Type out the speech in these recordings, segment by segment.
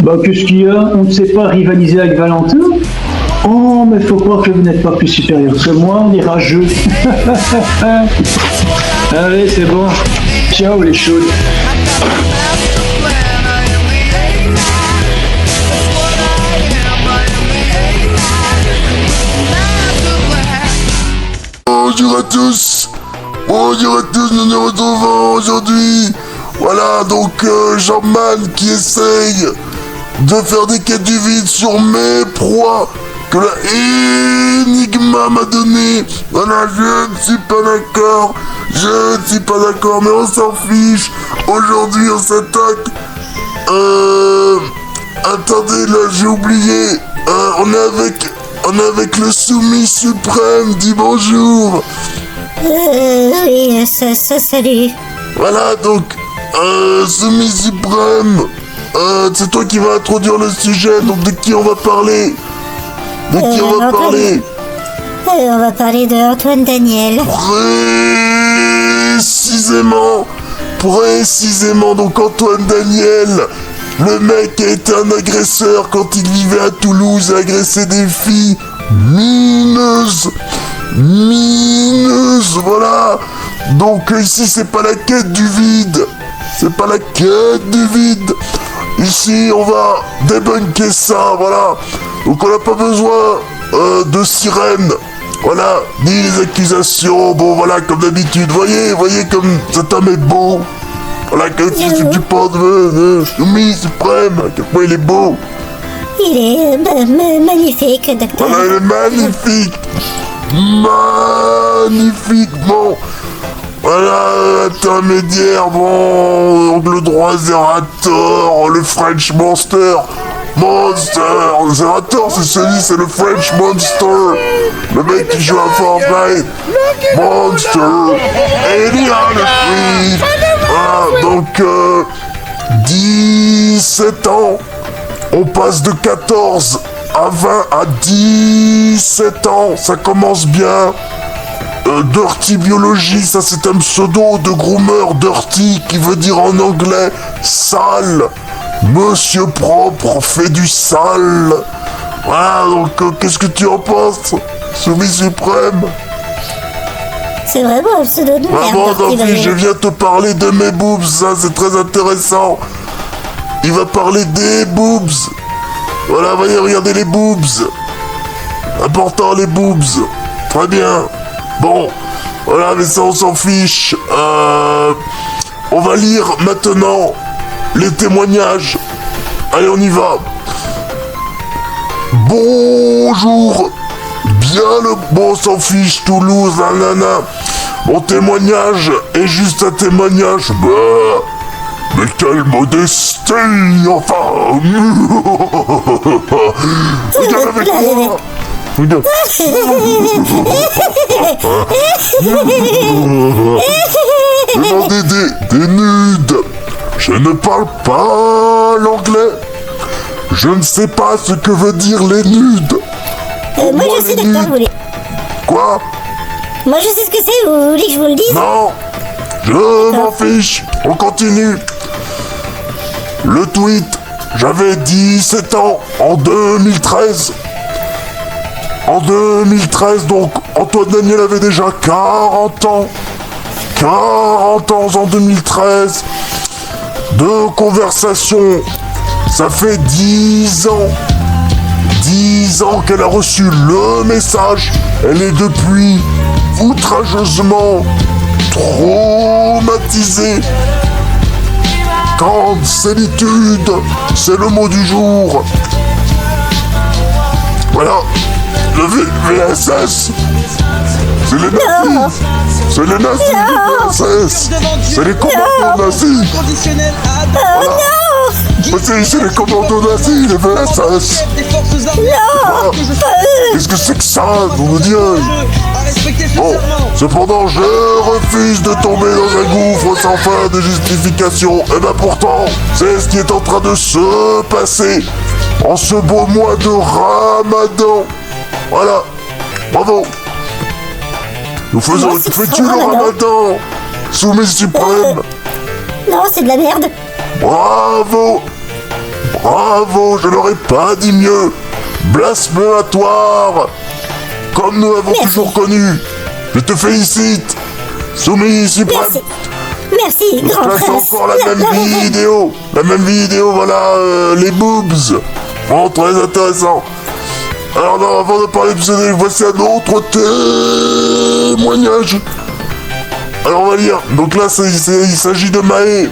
Bah, qu'est-ce qu'il y a? On ne sait pas rivaliser avec Valentin? Oh, mais faut croire que vous n'êtes pas plus supérieur que moi, on est rageux. Allez, c'est bon. Ciao, les chaudes. Bonjour à tous, nous nous retrouvons aujourd'hui. Voilà, donc Jean-Man qui essaye de faire des quêtes du vide sur mes proies que la Enigma m'a donné. Voilà, je ne suis pas d'accord, mais on s'en fiche. Aujourd'hui, on s'attaque. Attendez, là, j'ai oublié. On est avec le soumis suprême. Dis bonjour. Oui, salut. Voilà, donc, soumis suprême. C'est toi qui vas introduire le sujet. Donc, de qui on va parler? On va parler de Antoine Daniel. Précisément, donc Antoine Daniel, le mec a été un agresseur quand il vivait à Toulouse, a agressé des filles mineuses, voilà. Donc ici c'est pas la quête du vide, ici on va débunker ça, voilà. Donc on n'a pas besoin de sirène. Voilà, ni les accusations, bon voilà, comme d'habitude, voyez comme cet homme est beau. Voilà, qu'est-ce que tu penses de soumis suprême, à quel point il est beau. Il est magnifique, docteur. Voilà, il est magnifique, bon. Voilà, intermédiaire, bon, angle droit, Zerator, le French Monster. Zerator, c'est le French Monster. Le mec qui joue à Fortnite. Monster. Et il y a le free. Voilà, donc 17 ans. On passe de 14 à 20 à 17 ans. Ça commence bien. Dirty Biology, ça c'est un pseudo de groomer. Dirty qui veut dire en anglais sale. Monsieur propre fait du sale. Voilà, donc qu'est-ce que tu en penses, soumis suprême? C'est vraiment un pseudo de merde. Vraiment, David, je viens te parler de mes boobs, ça c'est très intéressant. Il va parler des boobs. Voilà, voyez, regardez les boobs. Important, les boobs. Très bien. Bon, voilà, mais ça on s'en fiche. On va lire maintenant les témoignages. Allez, on y va. Bonjour. Bon, on s'en fiche, Toulouse, nanana. Mon témoignage est juste un témoignage. Mais quelle modestie, enfin. Regarde avec moi. Regarde. Demandez des nudes. Je ne parle pas l'anglais. Je ne sais pas ce que veut dire les nudes. Moi je sais, docteur, vous voulez. Quoi? Moi je sais ce que c'est, vous voulez que je vous le dise? Non, je m'en fiche. On continue. Le tweet. J'avais 17 ans en 2013. En 2013, donc, Antoine Daniel avait déjà 40 ans. 40 ans en 2013. De conversation. Ça fait 10 ans. 10 ans qu'elle a reçu le message. Elle est depuis outrageusement traumatisée. Cancellitude, c'est le mot du jour. Voilà, le VSS, c'est les nazis. C'est les nazis du VSS. C'est les commandos nazis. Voilà. C'est les commandos nazis, les VSS. Non. Qu'est-ce que c'est que ça, vous me direz? Bon, cependant, je refuse de tomber dans un gouffre sans fin de justification. Et ben pourtant, c'est ce qui est en train de se passer en ce beau mois de Ramadan. Voilà, bravo. Nous faisons... Fais-tu le Ramadan, soumis suprême? Non, c'est de la merde. Bravo. Bravo, je n'aurais pas dit mieux. Blasphématoire, comme nous l'avons toujours connu. Je te félicite. Soumis suprême. Merci. Merci, Donc grand là, c'est prince. encore la même vidéo. La même vidéo, voilà, les boobs. Bon, très intéressant. Alors non, avant de parler de pseudo, voici un autre témoignage. Alors on va lire. Donc là, il s'agit de Maë,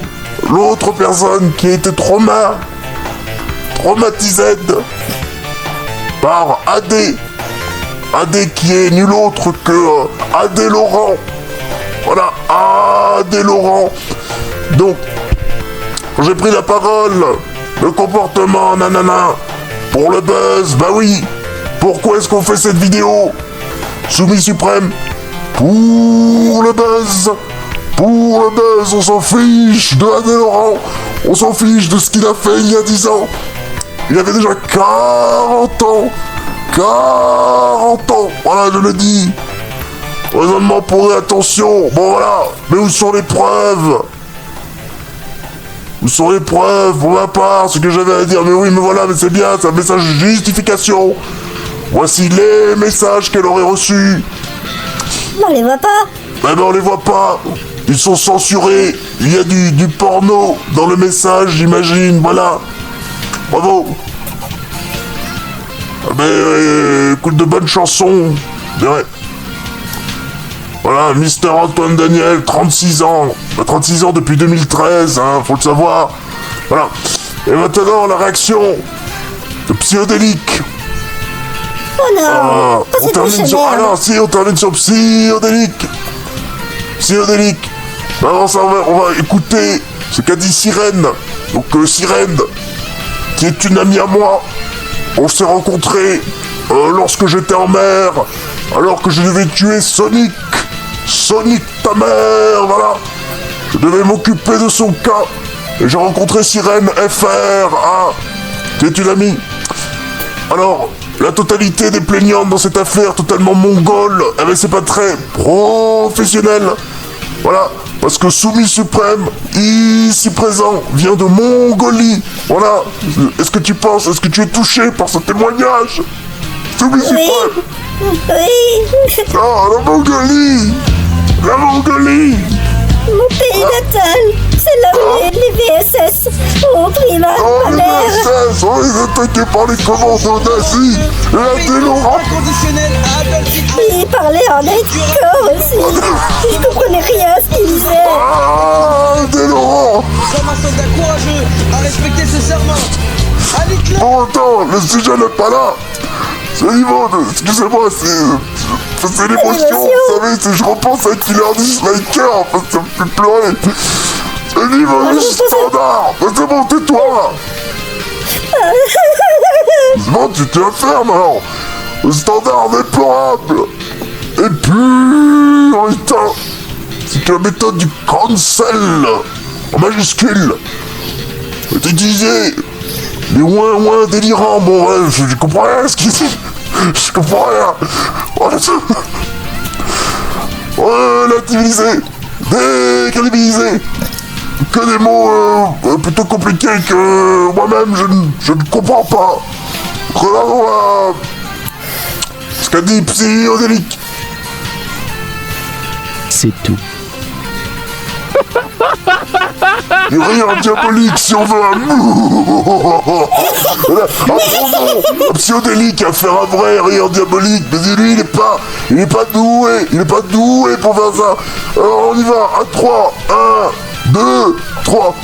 l'autre personne qui a été traumatisée par AD. AD qui est nul autre que AD Laurent. Voilà, AD Laurent. Donc, j'ai pris la parole. Le comportement, nanana. Pour le buzz, bah oui. Pourquoi est-ce qu'on fait cette vidéo? Soumis suprême. Pour le buzz. Pour le buzz, on s'en fiche de AD Laurent. On s'en fiche de ce qu'il a fait il y a 10 ans. Il avait déjà 40 ans. 40 ans. Voilà, je le dis. Raisonnement pour attention. Bon voilà. Mais où sont les preuves? Où sont les preuves pour ma part? Ce que j'avais à dire. Mais oui, mais voilà, mais c'est bien. C'est un message de justification. Voici les messages qu'elle aurait reçus. On les voit pas. Eh ben on les voit pas. Ils sont censurés. Il y a du porno dans le message, j'imagine. Voilà. Bravo. Ah ben, écoute de bonnes chansons. Je dirais. Voilà, Mister Antoine Daniel, 36 ans. 36 ans depuis 2013, hein, faut le savoir. Voilà. Et maintenant, la réaction de Psyodélique. Oh non. On termine sur... Ah non, si, on termine sur Psyodélique. Psyodélique. Avant ça, on va écouter ce qu'a dit Sirène. Donc, Sirène, qui est une amie à moi. On s'est rencontrés lorsque j'étais en mer, alors que je devais tuer Sonic. Sonic ta mère, voilà. Je devais m'occuper de son cas. Et j'ai rencontré Sirène FR, hein, qui est une amie. Alors, la totalité des plaignantes dans cette affaire totalement mongole, eh ben c'est pas très professionnel. Voilà, parce que Soumis Suprême, ici présent, vient de Mongolie. Voilà, est-ce que tu es touché par ce témoignage? Soumis Suprême. Oui. Ah, la Mongolie. La Mongolie. Mon pays natal. C'est là où les VSS ont pris ma Oh, les mère. SS, on les a attaqués par les commandos nazis. Et la Laurent. Inconditionnel à Adolf Hitler. Il parlait en hardcore aussi. Je comprenais rien à ce qu'il disait. Ah, Laurent. Comme un soldat courageux à respecter ce serment. À Hitler. Pour autant, le sujet n'est pas là. C'est au niveau de... Excusez-moi, c'est l'émotion, vous savez, je repense à Killer Disliker, en fait, ça me fait pleurer. C'est au niveau du standard. Mais c'est bon, tais-toi. C'est bon, tu te la fermes, alors. Le standard déplorable et puritain. C'est la méthode du cancel, en majuscule. C'est utilisé. Les ouin délirants, bon ouais, je comprends rien à ce qu'il dit. Je comprends rien. Relativiser. Décrédibiliser. Que des mots plutôt compliqués que moi-même je ne comprends pas. Regardons ce qu'a dit Psyodélique. C'est tout. Du rire diabolique si on veut un Psyodélique à faire un vrai rire diabolique, mais lui il est pas doué pour faire ça. Alors on y va, à 3, 1, 2, 3.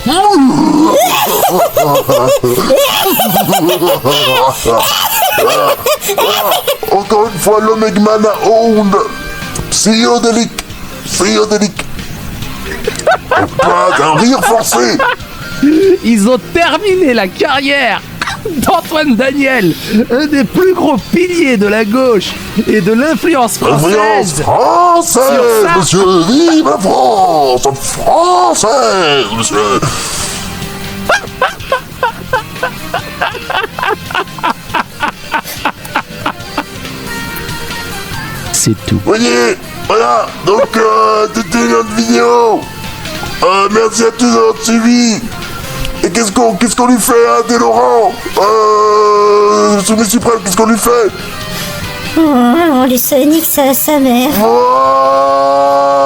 Encore une fois l'Omegman à Hound. Psyodélique. Pas un rire forcé. Ils ont terminé la carrière d'Antoine Daniel, un des plus gros piliers de la gauche et de l'influence Influence française. française, Sur ça. monsieur. Vive la France française, monsieur. C'est tout. Vous voyez, voilà, donc c'était notre vidéo. Merci à tous d'avoir suivi. Et qu'est-ce qu'on lui fait, hein, des Laurent Soumis suprême, qu'est-ce qu'on lui fait? On lui sonique sa mère. Oh